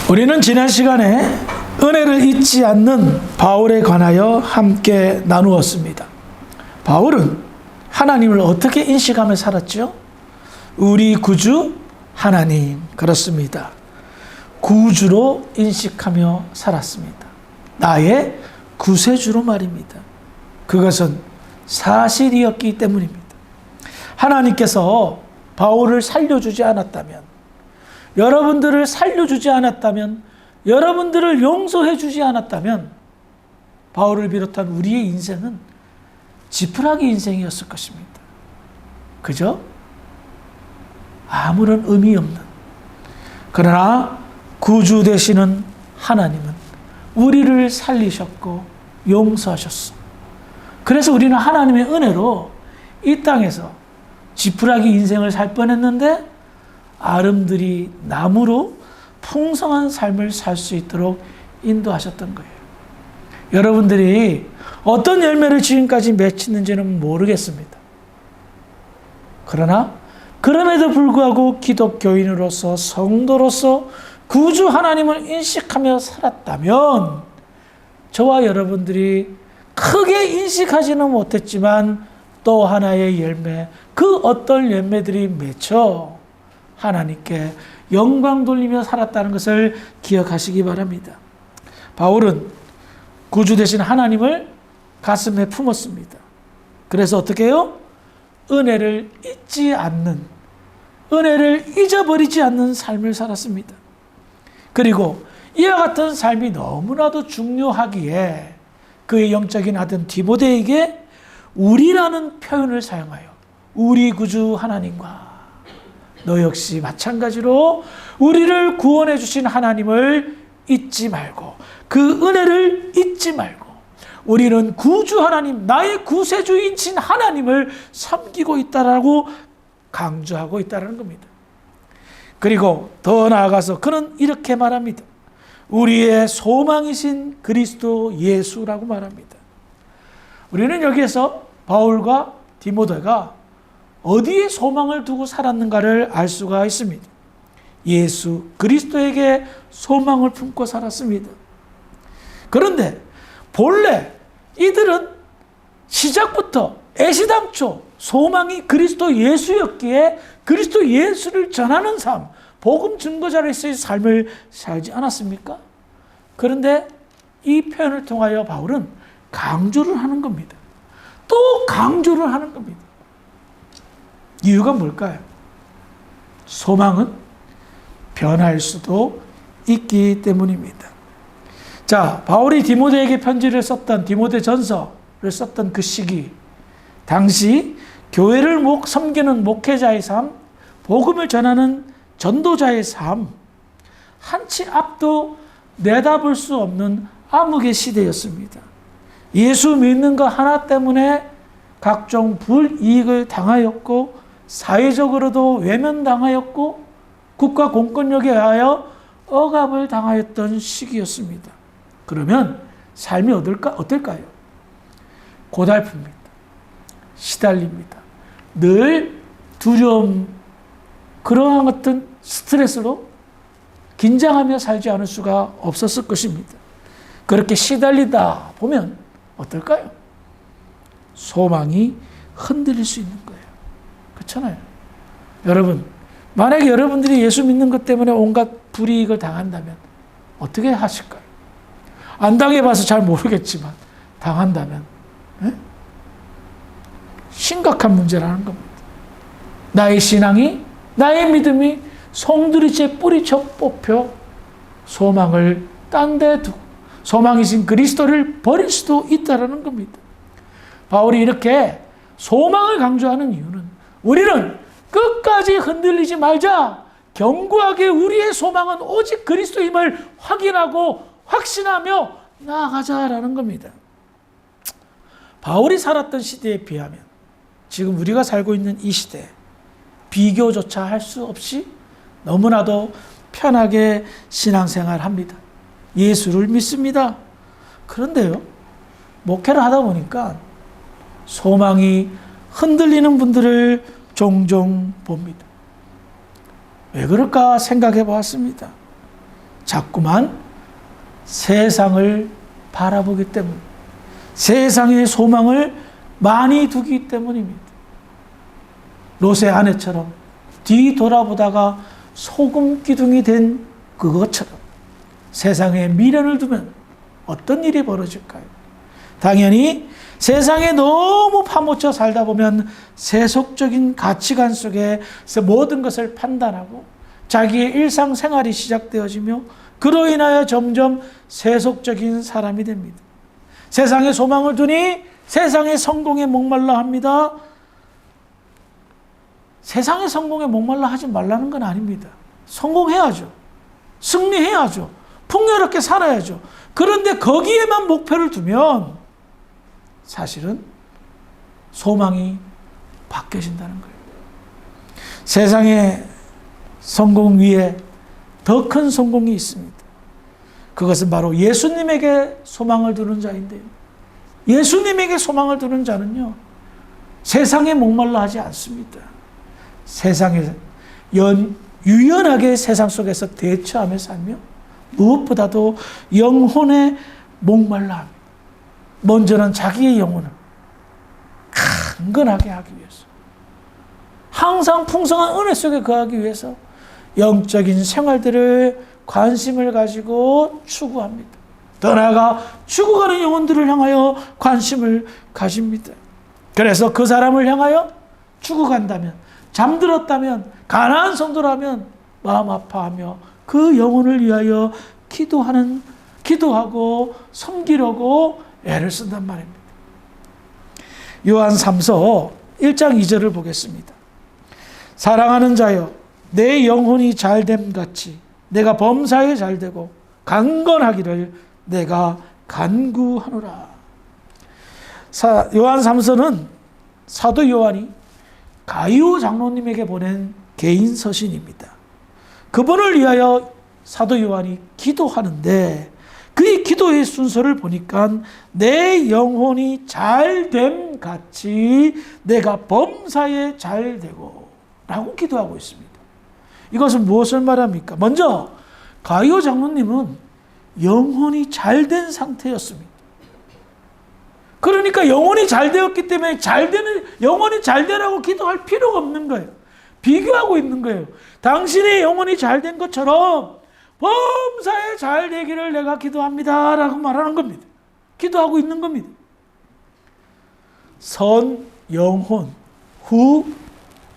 우리는 지난 시간에 은혜를 잊지 않는 바울에 관하여 함께 나누었습니다. 바울은 하나님을 어떻게 인식하며 살았죠? 우리 구주 하나님, 그렇습니다. 구주로 인식하며 살았습니다. 나의 구세주로 말입니다. 그것은 사실이었기 때문입니다. 하나님께서 바울을 살려주지 않았다면, 여러분들을 살려주지 않았다면, 여러분들을 용서해 주지 않았다면 바울을 비롯한 우리의 인생은 지푸라기 인생이었을 것입니다. 그죠? 아무런 의미 없는. 그러나 구주 되시는 하나님은 우리를 살리셨고 용서하셨어. 그래서 우리는 하나님의 은혜로 이 땅에서 지푸라기 인생을 살 뻔했는데 아름드리 나무로 풍성한 삶을 살 수 있도록 인도하셨던 거예요. 여러분들이 어떤 열매를 지금까지 맺히는지는 모르겠습니다. 그러나 그럼에도 불구하고 기독교인으로서, 성도로서 구주 하나님을 인식하며 살았다면 저와 여러분들이 크게 인식하지는 못했지만 또 하나의 열매, 그 어떤 열매들이 맺혀 하나님께 영광 돌리며 살았다는 것을 기억하시기 바랍니다. 바울은 구주 되신 하나님을 가슴에 품었습니다. 그래서 어떻게 해요? 은혜를 잊지 않는, 은혜를 잊어버리지 않는 삶을 살았습니다. 그리고 이와 같은 삶이 너무나도 중요하기에 그의 영적인 아들 디모데에게 우리라는 표현을 사용하여 우리 구주 하나님과 너 역시 마찬가지로 우리를 구원해 주신 하나님을 잊지 말고, 그 은혜를 잊지 말고 우리는 구주 하나님, 나의 구세주이신 하나님을 섬기고 있다라고 강조하고 있다는 겁니다. 그리고 더 나아가서 그는 이렇게 말합니다. 우리의 소망이신 그리스도 예수라고 말합니다. 우리는 여기에서 바울과 디모데가 어디에 소망을 두고 살았는가를 알 수가 있습니다. 예수 그리스도에게 소망을 품고 살았습니다. 그런데 본래 이들은 시작부터 애시당초 소망이 그리스도 예수였기에 그리스도 예수를 전하는 삶, 복음 증거자로서의 삶을 살지 않았습니까? 그런데 이 표현을 통하여 바울은 강조를 하는 겁니다. 또 강조를 하는 겁니다. 이유가 뭘까요? 소망은 변할 수도 있기 때문입니다. 자, 바울이 디모데에게 편지를 썼던, 디모데 전서를 썼던 그 시기, 당시 교회를 섬기는 목회자의 삶, 복음을 전하는 전도자의 삶, 한치 앞도 내다볼 수 없는 암흑의 시대였습니다. 예수 믿는 것 하나 때문에 각종 불이익을 당하였고, 사회적으로도 외면당하였고, 국가 공권력에 의하여 억압을 당하였던 시기였습니다. 그러면 삶이 어떨까요? 고달픕니다. 시달립니다. 늘 두려움, 그러한 어떤 스트레스로 긴장하며 살지 않을 수가 없었을 것입니다. 그렇게 시달리다 보면 어떨까요? 소망이 흔들릴 수 있는 거예요. 그렇잖아요. 여러분, 만약에 여러분들이 예수 믿는 것 때문에 온갖 불이익을 당한다면 어떻게 하실까요? 안 당해봐서 잘 모르겠지만 당한다면 심각한 문제라는 겁니다. 나의 신앙이, 나의 믿음이 송두리째 뿌리쳐 뽑혀 소망을 딴 데 두고 소망이신 그리스도를 버릴 수도 있다는 겁니다. 바울이 이렇게 소망을 강조하는 이유는 우리는 끝까지 흔들리지 말자, 견고하게 우리의 소망은 오직 그리스도임을 확인하고 확신하며 나아가자라는 겁니다. 바울이 살았던 시대에 비하면 지금 우리가 살고 있는 이 시대에 비교조차 할 수 없이 너무나도 편하게 신앙생활합니다. 예수를 믿습니다. 그런데요, 목회를 하다 보니까 소망이 흔들리는 분들을 종종 봅니다. 왜 그럴까 생각해 보았습니다. 자꾸만 세상을 바라보기 때문, 세상의 소망을 많이 두기 때문입니다. 롯의 아내처럼 뒤돌아보다가 소금 기둥이 된 그것처럼 세상에 미련을 두면 어떤 일이 벌어질까요? 당연히 세상에 너무 파묻혀 살다 보면 세속적인 가치관 속에 모든 것을 판단하고 자기의 일상생활이 시작되어지며 그로 인하여 점점 세속적인 사람이 됩니다. 세상에 소망을 두니 세상의 성공에 목말라 합니다. 세상의 성공에 목말라 하지 말라는 건 아닙니다. 성공해야죠. 승리해야죠. 풍요롭게 살아야죠. 그런데 거기에만 목표를 두면 사실은 소망이 바뀌어진다는 거예요. 세상의 성공 위에 더 큰 성공이 있습니다. 그것은 바로 예수님에게 소망을 두는 자인데요. 예수님에게 소망을 두는 자는요, 세상에 목말라 하지 않습니다. 세상에 유연하게 세상 속에서 대처하며 살며 무엇보다도 영혼에 목말라 합니다. 먼저는 자기의 영혼을 강건하게 하기 위해서, 항상 풍성한 은혜 속에 거하기 위해서 영적인 생활들을 관심을 가지고 추구합니다. 더 나아가 죽어가는 영혼들을 향하여 관심을 가집니다. 그래서 그 사람을 향하여 죽어간다면, 잠들었다면, 가난한 성도라면 마음 아파하며 그 영혼을 위하여 기도하고 섬기려고 애를 쓴단 말입니다. 요한 3서 1장 2절을 보겠습니다. 사랑하는 자여, 내 영혼이 잘됨 같이 내가 범사에 잘되고 강건하기를 내가 간구하노라. 요한 3서는 사도 요한이 가이오 장로님에게 보낸 개인 서신입니다. 그분을 위하여 사도 요한이 기도하는데, 그 기도의 순서를 보니까 내 영혼이 잘됨 같이 내가 범사에 잘되고 라고 기도하고 있습니다. 이것은 무엇을 말합니까? 먼저 가이오 장로님은 영혼이 잘된 상태였습니다. 그러니까 영혼이 잘되었기 때문에 영혼이 잘되라고 기도할 필요가 없는 거예요. 비교하고 있는 거예요. 당신의 영혼이 잘된 것처럼 범사에 잘되기를 내가 기도합니다 라고 말하는 겁니다. 기도하고 있는 겁니다. 선 영혼, 후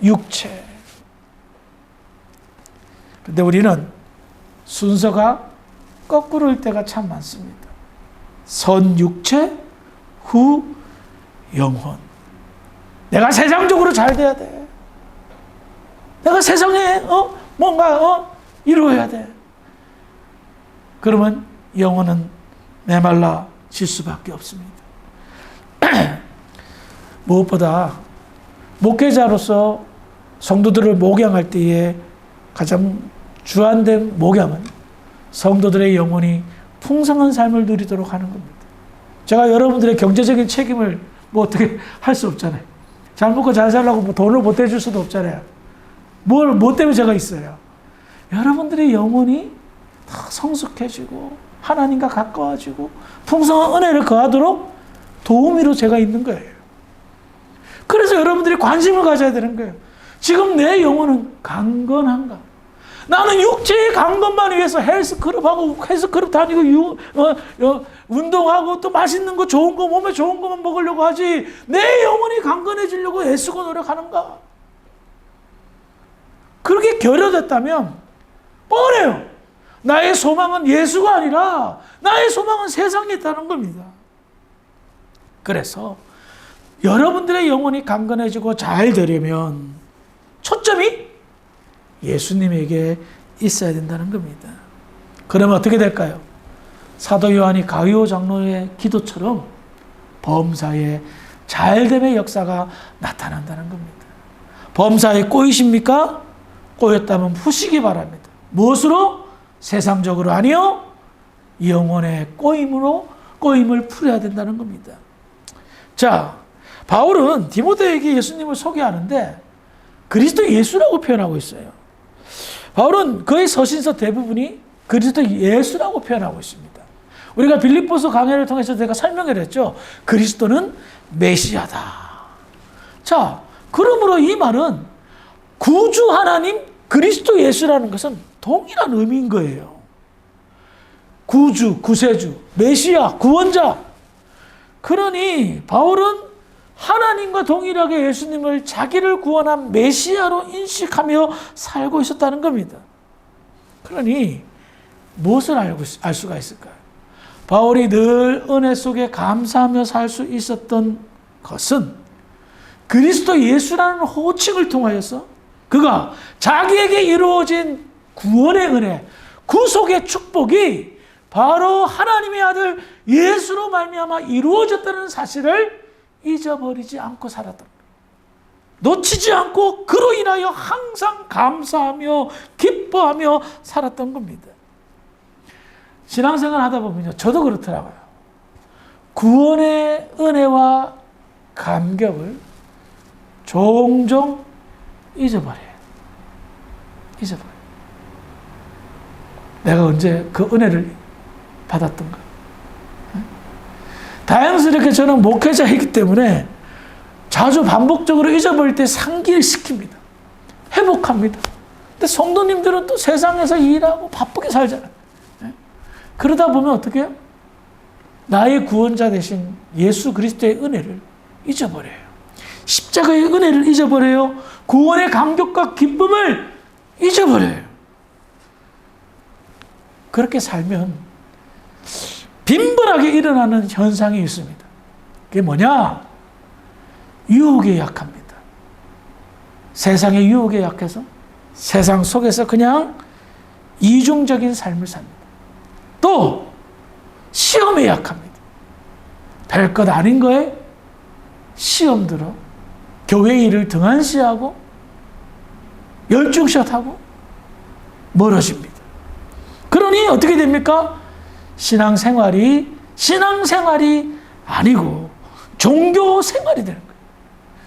육체. 근데 우리는 순서가 거꾸로일 때가 참 많습니다. 선 육체, 후 영혼. 내가 세상적으로 잘 돼야 돼. 내가 세상에 뭔가 이루어야 돼. 그러면 영혼은 메말라질 수밖에 없습니다. 무엇보다 목회자로서 성도들을 목양할 때에 가장 주안된 목양은 성도들의 영혼이 풍성한 삶을 누리도록 하는 겁니다. 제가 여러분들의 경제적인 책임을 어떻게 할 수 없잖아요. 잘 먹고 잘 살라고 돈을 못 대줄 수도 없잖아요. 뭐 때문에 제가 있어요? 여러분들의 영혼이 더 성숙해지고 하나님과 가까워지고 풍성한 은혜를 거하도록 도우미로 제가 있는 거예요. 그래서 여러분들이 관심을 가져야 되는 거예요. 지금 내 영혼은 강건한가? 나는 육체의 강건만 위해서 헬스클럽 다니고 운동하고 또 맛있는 거 좋은 거 몸에 좋은 거만 먹으려고 하지 내 영혼이 강건해지려고 애쓰고 노력하는가? 그렇게 결여됐다면 뻔해요. 나의 소망은 예수가 아니라 나의 소망은 세상에 있다는 겁니다. 그래서 여러분들의 영혼이 강건해지고 잘 되려면 초점이 예수님에게 있어야 된다는 겁니다. 그러면 어떻게 될까요? 사도 요한이 가이오 장로의 기도처럼 범사에 잘됨의 역사가 나타난다는 겁니다. 범사에 꼬이십니까? 꼬였다면 푸시기 바랍니다. 무엇으로? 세상적으로 아니요. 영혼의 꼬임을 풀어야 된다는 겁니다. 자, 바울은 디모데에게 예수님을 소개하는데 그리스도 예수라고 표현하고 있어요. 바울은 그의 서신서 대부분이 그리스도 예수라고 표현하고 있습니다. 우리가 빌립보서 강해를 통해서 제가 설명을 했죠. 그리스도는 메시아다. 자, 그러므로 이 말은 구주 하나님 그리스도 예수라는 것은 동일한 의미인 거예요. 구주, 구세주, 메시아, 구원자. 그러니 바울은 하나님과 동일하게 예수님을 자기를 구원한 메시아로 인식하며 살고 있었다는 겁니다. 그러니 무엇을 알 수가 있을까요? 바울이 늘 은혜 속에 감사하며 살 수 있었던 것은 그리스도 예수라는 호칭을 통하여서 그가 자기에게 이루어진 구원의 은혜, 구속의 축복이 바로 하나님의 아들 예수로 말미암아 이루어졌다는 사실을 잊어버리지 않고 살았던 거예요. 놓치지 않고 그로 인하여 항상 감사하며 기뻐하며 살았던 겁니다. 신앙생활 하다 보면요, 저도 그렇더라고요. 구원의 은혜와 감격을 종종 잊어버려요. 내가 언제 그 은혜를 받았던가. 다행스럽게 저는 목회자이기 때문에 자주 반복적으로 잊어버릴 때 상기시킵니다. 회복합니다. 근데 성도님들은 또 세상에서 일하고 바쁘게 살잖아요. 그러다 보면 어떻게 해요? 나의 구원자 되신 예수 그리스도의 은혜를 잊어버려요. 십자가의 은혜를 잊어버려요. 구원의 감격과 기쁨을 잊어버려요. 그렇게 살면 빈번하게 일어나는 현상이 있습니다. 그게 뭐냐? 유혹에 약합니다. 세상의 유혹에 약해서 세상 속에서 그냥 이중적인 삶을 삽니다. 또 시험에 약합니다. 별것 아닌 거에 시험 들어 교회 일을 등한시하고 열중샷하고 멀어집니다. 그러니 어떻게 됩니까? 신앙생활이 아니고 종교생활이 되는 거예요.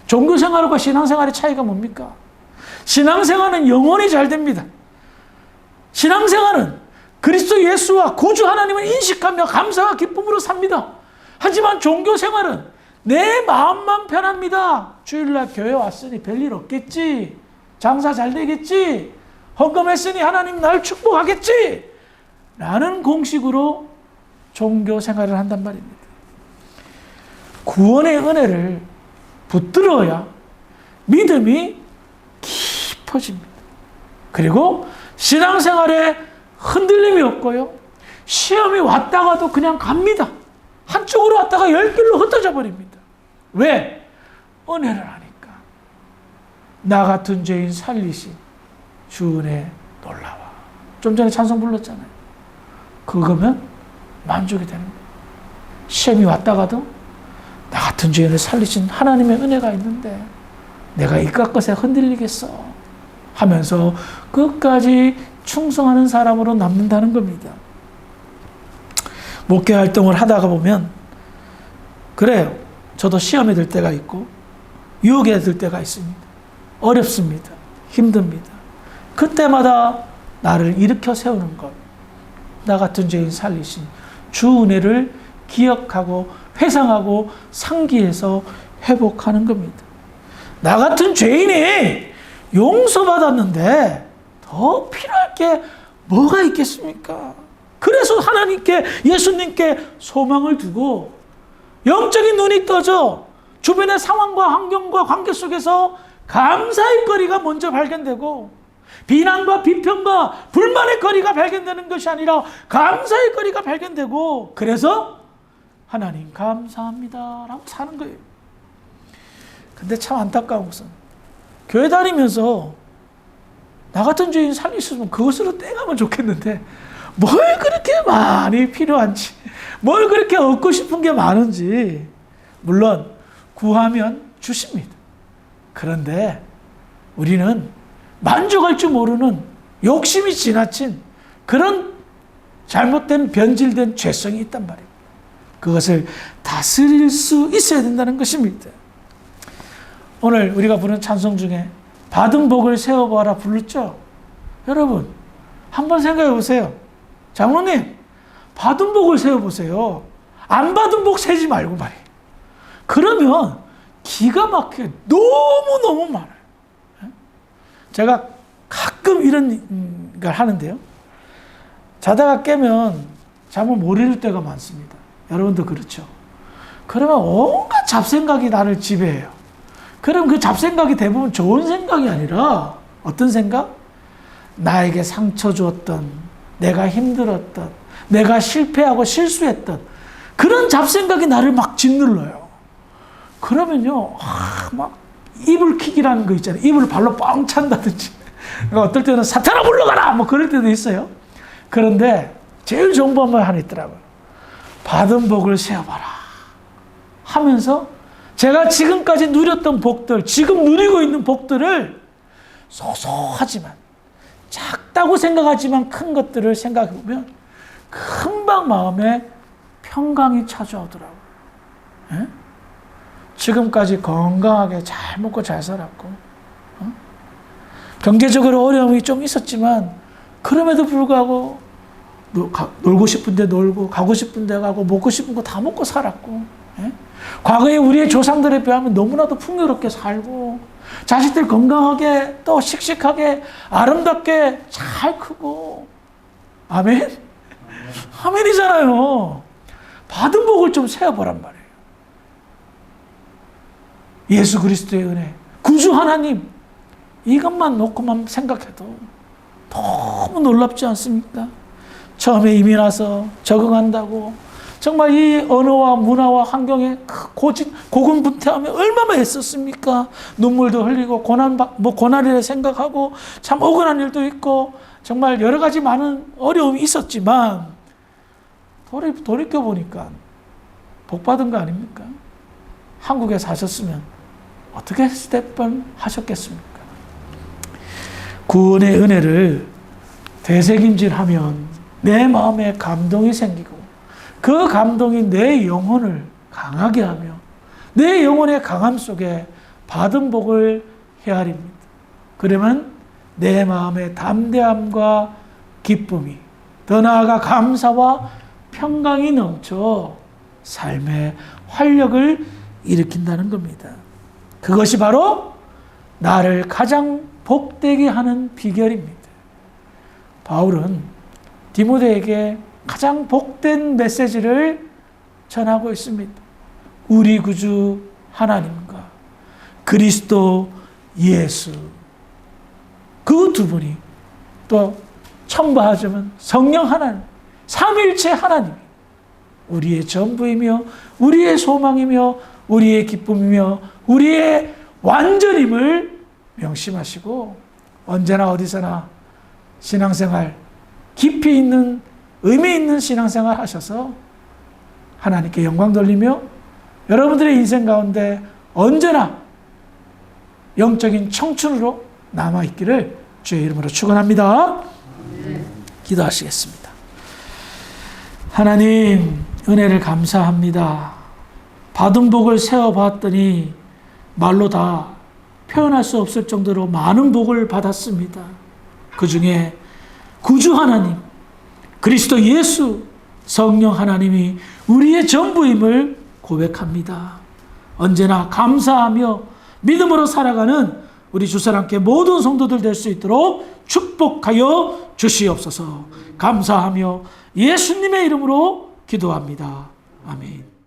종교생활과 신앙생활의 차이가 뭡니까? 신앙생활은 영원히 잘 됩니다. 신앙생활은 그리스도 예수와 구주 하나님을 인식하며 감사와 기쁨으로 삽니다. 하지만 종교생활은 내 마음만 편합니다. 주일날 교회 왔으니 별일 없겠지. 장사 잘 되겠지. 헌금했으니 하나님 날 축복하겠지. 라는 공식으로 종교생활을 한단 말입니다. 구원의 은혜를 붙들어야 믿음이 깊어집니다. 그리고 신앙생활에 흔들림이 없고요. 시험이 왔다가도 그냥 갑니다. 한쪽으로 왔다가 열 길로 흩어져 버립니다. 왜? 은혜를 아니까. 나 같은 죄인 살리신 주 은혜 놀라워. 좀 전에 찬송 불렀잖아요. 그거면 만족이 되는 거예요. 시험이 왔다가도 나 같은 죄인을 살리신 하나님의 은혜가 있는데 내가 이깟 것에 흔들리겠어 하면서 끝까지 충성하는 사람으로 남는다는 겁니다. 목회 활동을 하다가 보면 그래요. 저도 시험에 들 때가 있고 유혹에 들 때가 있습니다. 어렵습니다. 힘듭니다. 그때마다 나를 일으켜 세우는 것, 나 같은 죄인 살리신 주 은혜를 기억하고 회상하고 상기해서 회복하는 겁니다. 나 같은 죄인이 용서받았는데 더 필요할 게 뭐가 있겠습니까? 그래서 하나님께, 예수님께 소망을 두고 영적인 눈이 떠져 주변의 상황과 환경과 관계 속에서 감사의 거리가 먼저 발견되고 비난과 비평과 불만의 거리가 발견되는 것이 아니라 감사의 거리가 발견되고 그래서 하나님 감사합니다 라고 사는 거예요. 근데 참 안타까운 것은 교회 다니면서 나 같은 죄인 살리시면 그것으로 떼가면 좋겠는데 뭘 그렇게 많이 필요한지, 뭘 그렇게 얻고 싶은 게 많은지. 물론 구하면 주십니다. 그런데 우리는 만족할 줄 모르는 욕심이 지나친 그런 잘못된 변질된 죄성이 있단 말이에요. 그것을 다스릴 수 있어야 된다는 것입니다. 오늘 우리가 부른 찬송 중에 받은 복을 세워보아라 불렀죠. 여러분 한번 생각해 보세요. 장로님, 받은 복을 세워보세요. 안 받은 복 세지 말고 말이에요. 그러면 기가 막히게 너무너무 많아요. 제가 가끔 이런 걸 하는데요. 자다가 깨면 잠을 못 이룰 때가 많습니다. 여러분도 그렇죠. 그러면 온갖 잡생각이 나를 지배해요. 그럼 그 잡생각이 대부분 좋은 생각이 아니라 어떤 생각? 나에게 상처 주었던, 내가 힘들었던, 내가 실패하고 실수했던 그런 잡생각이 나를 막 짓눌러요. 그러면요, 막 이불킥이라는 거 있잖아요. 이불을 발로 뻥 찬다든지. 그러니까 어떨 때는 사탄아 물러가라! 뭐 그럴 때도 있어요. 그런데 제일 좋은 방법이 하나 있더라고요. 받은 복을 세어봐라 하면서 제가 지금까지 누렸던 복들, 지금 누리고 있는 복들을 소소하지만, 작다고 생각하지만 큰 것들을 생각해보면 금방 마음에 평강이 찾아오더라고요. 예? 지금까지 건강하게 잘 먹고 잘 살았고, 경제적으로 어려움이 좀 있었지만 그럼에도 불구하고 놀고 싶은데 놀고, 가고 싶은데 가고, 먹고 싶은 거 다 먹고 살았고, 예? 과거에 우리의 조상들에 비하면 너무나도 풍요롭게 살고, 자식들 건강하게 또 씩씩하게 아름답게 잘 크고. 아멘? 아멘이잖아요. 받은 복을 좀 세어보란 말이에요. 예수 그리스도의 은혜, 구주 하나님, 이것만 놓고만 생각해도 너무 놀랍지 않습니까? 처음에 이민 와서 적응한다고 정말 이 언어와 문화와 환경에 고군분투하며 얼마나 애썼습니까? 눈물도 흘리고 고난이라 생각하고 참 억울한 일도 있고 정말 여러 가지 많은 어려움이 있었지만 돌이켜보니까 복받은 거 아닙니까? 한국에 사셨으면 어떻게 스텝번 하셨겠습니까? 구원의 은혜를 되새김질하면 내 마음에 감동이 생기고 그 감동이 내 영혼을 강하게 하며 내 영혼의 강함 속에 받은 복을 헤아립니다. 그러면 내 마음의 담대함과 기쁨이, 더 나아가 감사와 평강이 넘쳐 삶의 활력을 일으킨다는 겁니다. 그것이 바로 나를 가장 복되게 하는 비결입니다. 바울은 디모데에게 가장 복된 메시지를 전하고 있습니다. 우리 구주 하나님과 그리스도 예수, 그 두 분이 또 첨부하자면 성령 하나님, 삼일체 하나님이 우리의 전부이며 우리의 소망이며 우리의 기쁨이며 우리의 완전임을 명심하시고 언제나 어디서나 신앙생활, 깊이 있는 의미 있는 신앙생활 하셔서 하나님께 영광 돌리며 여러분들의 인생 가운데 언제나 영적인 청춘으로 남아있기를 주의 이름으로 축원합니다. 기도하시겠습니다. 하나님, 은혜를 감사합니다. 받은 복을 세어봤더니 말로 다 표현할 수 없을 정도로 많은 복을 받았습니다. 그 중에 구주 하나님, 그리스도 예수, 성령 하나님이 우리의 전부임을 고백합니다. 언제나 감사하며 믿음으로 살아가는 우리 주사랑교회 모든 성도들 될 수 있도록 축복하여 주시옵소서. 감사하며 예수님의 이름으로 기도합니다. 아멘.